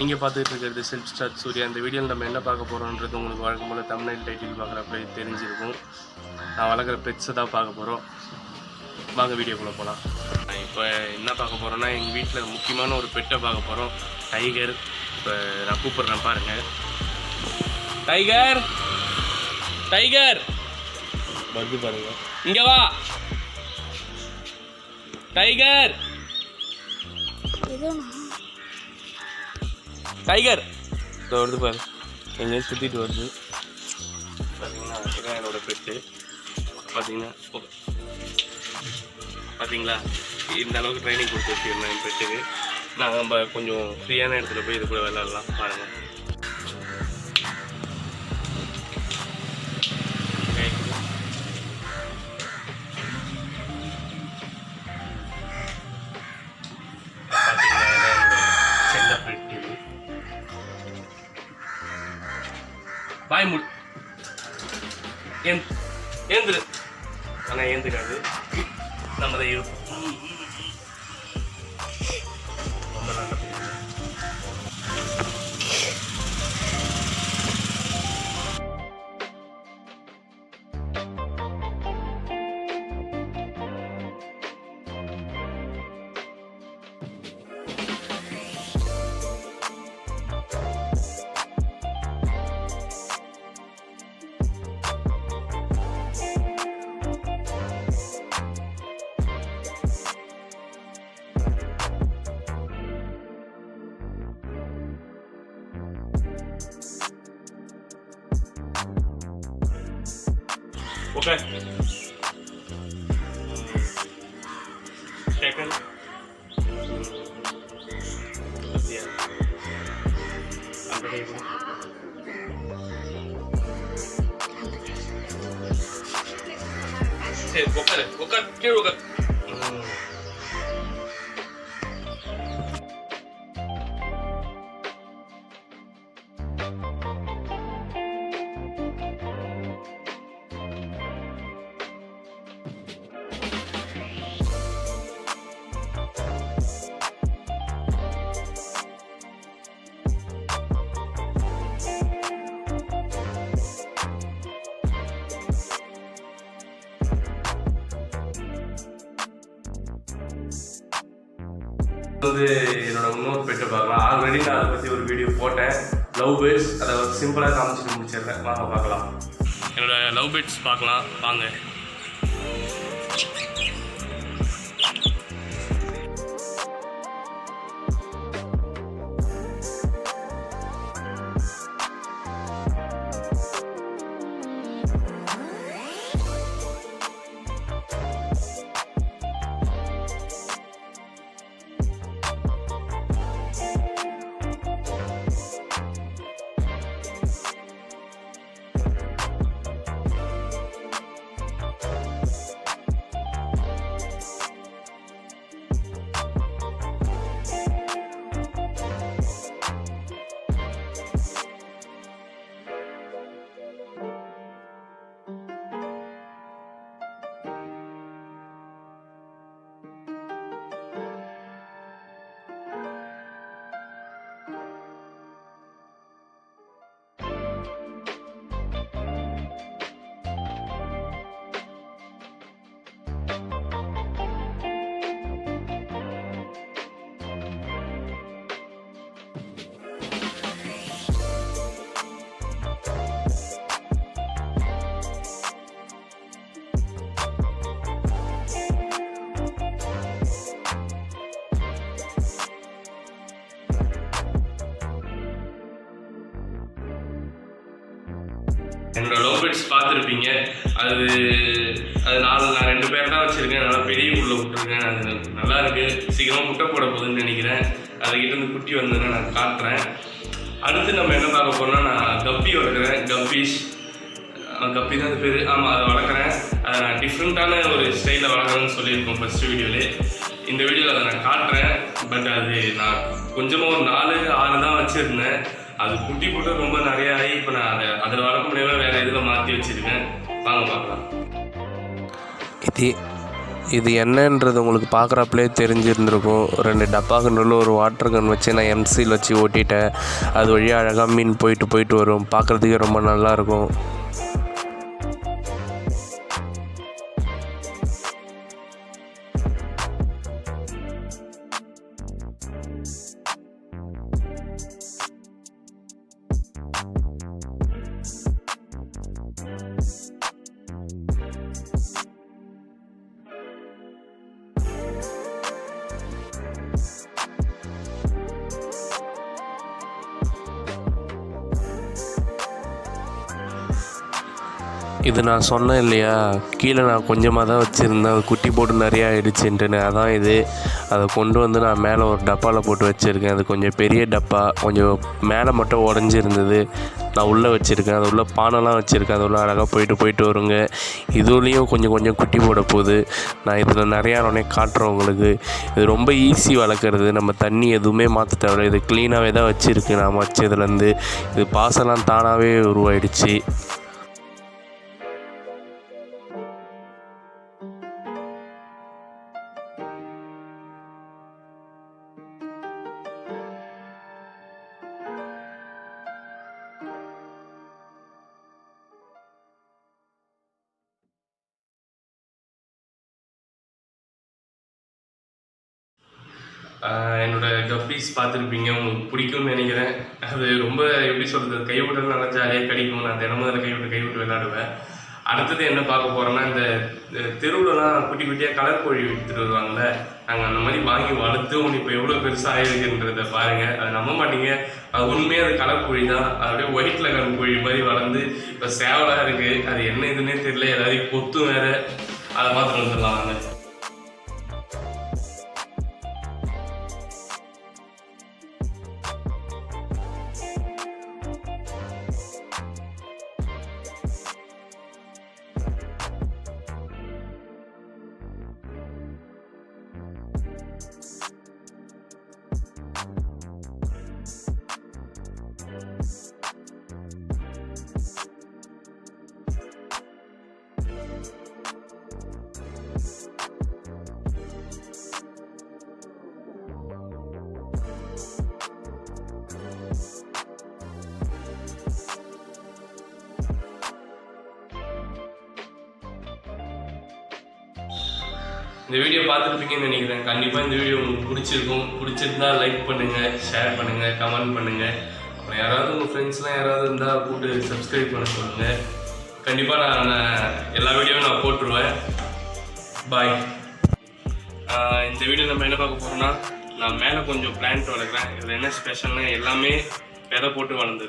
நீங்கள் பார்த்துட்டு இருக்கிறது செல்ஃப் ஸ்டார்ட் சூர்யா. இந்த வீடியோவில் நம்ம என்ன பார்க்க போகிறோன்றது உங்களுக்கு வழக்கம் போல் தமிழ்நாடு டைட்டில் பார்க்குறப்ப தெரிஞ்சிருக்கும். நான் வளர்க்குற பெட்ஸை தான் பார்க்க போகிறோம். வாங்க வீடியோக்குள்ளே போகலாம். இப்போ என்ன பார்க்க போகிறோன்னா எங்கள் வீட்டில் முக்கியமான ஒரு பெட்டை பார்க்க போகிறோம், டைகர். இப்போ நான் கூப்பிட்றேன் பாருங்கள். டைகர் டைகர் வருது பாருங்க, இங்கே வா டைகர். டைகர் வருது பாரு, எங்கேயும் சுற்றிட்டு வருது. பார்த்தீங்கன்னா இதுதான் என்னோடய பெட்டு. பார்த்தீங்களா இந்த அளவுக்கு ட்ரைனிங் கொடுத்து வச்சுருந்தேன் என் பெட்டுக்கு. நாங்கள் நம்ம கொஞ்சம் ஃப்ரீயான இடத்துல போய் இது கூட விளையாடலாம். பாருங்கள், பாய் முடி ஏந்துரு. ஆனால் ஏந்துக்காது, நம்ம தான் இருக்கும். ரொம்ப நல்ல Okay. Second. Yeah. Unbelievable. Hey, bukan, kiri bukan. வந்து என்னோட இன்னொரு பெட்டை பார்க்கலாம். ஆல்ரெடி நான் அதை பற்றி ஒரு வீடியோ போட்டேன், லவ் பேர்ட்ஸ். அதை சிம்பிளாக காமிச்சிட்டு முடிச்சிடுறேன். வாங்க பார்க்கலாம். என்னோட லவ் பேர்ட்ஸ் பார்க்கலாம் வாங்க. என்னோட லவ் பேர்ட்ஸ் பார்த்துருப்பீங்க. அது நான் 2 பேர் தான் வச்சுருக்கேன். நல்லா பெரிய உள்ள விட்டுருக்கேன். அது நல்லா இருக்குது. சீக்கிரமாக முட்டை போட போகுதுன்னு நினைக்கிறேன். அதுக்கிட்டேருந்து குட்டி வந்ததுன்னா நான் காட்டுறேன். அடுத்து நம்ம என்ன பார்க்க போகிறோம்னா, நான் கப்பி வளர்க்குறேன். கப்பி தான் அது பேர். ஆமாம், அதை வளர்க்குறேன். அதை நான் டிஃப்ரெண்ட்டான ஒரு ஸ்டைலில் வளர்க்குறேன்னு சொல்லியிருக்கோம் ஃபஸ்ட்டு வீடியோவில். இந்த வீடியோவில் அதை நான் காட்டுறேன். பட் அது நான் கொஞ்சமாக ஒரு 4-6 தான் வச்சுருந்தேன். அது குட்டி போட்டு ரொம்ப நிறைய ஆகி இப்போ நான் அதில் வளர்க்க முடியாமல் வேறு இதில் மாற்றி வச்சுருக்கேன். வாங்க பார்க்கலாம். இது என்னன்றது உங்களுக்கு பார்க்குறப்பலே தெரிஞ்சிருந்துருக்கும். 2 டப்பாக்கு நடுவில் ஒரு வாட்டர் கன் வச்சு நான் எம்சியில் வச்சு ஓட்டிட்டேன். அது வழியாக அழகாக மீன் போயிட்டு வரும். பார்க்குறதுக்கே ரொம்ப நல்லாயிருக்கும். இது நான் சொன்னேன் இல்லையா, கீழே நான் கொஞ்சமாக தான் வச்சுருந்தேன். அது குட்டி போட்டு நிறையா ஆகிடுச்சுன்ட்டுன்னு. அதான் இது. அதை கொண்டு வந்து நான் மேலே ஒரு டப்பாவில் போட்டு வச்சுருக்கேன். அது கொஞ்சம் பெரிய டப்பா, கொஞ்சம் மேலே மட்டும் உடஞ்சிருந்தது. நான் உள்ளே வச்சுருக்கேன். அது உள்ள பானைலாம் வச்சுருக்கேன். அது உள்ள அழகாக போயிட்டு வருங்க. இதுலேயும் கொஞ்சம் குட்டி போட போகுது. நான் இதில் நிறையா உடனே காட்டுறேன் உங்களுக்கு. இது ரொம்ப ஈஸி வளர்க்குறது. நம்ம தண்ணி எதுவுமே மாற்ற தேவை. இது க்ளீனாகவே தான் வச்சுருக்கு. நான் வச்சதுலேருந்து இது பாசெல்லாம் தானாகவே உருவாயிடுச்சு. என்னோடய கப்பீஸ் பார்த்துருப்பீங்க, உங்களுக்கு பிடிக்கும்னு நினைக்கிறேன். அது ரொம்ப எப்படி சொல்கிறது, கைவிட்டு நல்லா ஜாலியாக கிடைக்கும். நான் தினமும் அதில் கைவிட்டு விளையாடுவேன். அடுத்தது என்ன பார்க்க போகிறோன்னா, இந்த தெருவிலலாம் குட்டி குட்டியாக கலர் கோழி விற்றுட்டு வருவாங்கள்ல, நாங்கள் அந்த மாதிரி வாங்கி வளர்த்து இப்போ எவ்வளோ பெருசாக ஆகிருக்குன்றதை பாருங்கள். அதை நம்ப மாட்டீங்க. அது உண்மையாக அது கலர் கோழி தான். அப்படியே ஒயிட்டில் கலர் கோழி மாதிரி வளர்ந்து இப்போ சேவலாக இருக்குது. அது என்ன இதுன்னே தெரியல. ஏதாவது கொத்தும் வேறு. அதை பார்த்துட்டு வந்துடலாம் வாங்க. இந்த வீடியோ பார்த்துருப்பீங்கன்னு நினைக்கிறேன். கண்டிப்பாக இந்த வீடியோ உங்களுக்கு பிடிச்சிருக்கும். பிடிச்சிருந்தா லைக் பண்ணுங்கள், ஷேர் பண்ணுங்கள், கமெண்ட் பண்ணுங்கள். அப்புறம் யாராவது உங்கள் ஃப்ரெண்ட்ஸ்லாம் யாராவது இருந்தால் கூப்பிட்டு சப்ஸ்கிரைப் பண்ண சொல்லுங்கள். கண்டிப்பாக நான் எல்லா வீடியோவும் நான் போட்டுருவேன். பாய். இந்த வீடியோ நம்ம என்ன பார்க்க போகிறோம்னா, நான் மேலே கொஞ்சம் பிளான்ட் வளர்க்குறேன். இதில் என்ன ஸ்பெஷல்னா, எல்லாமே விதை போட்டு வளர்ந்தது.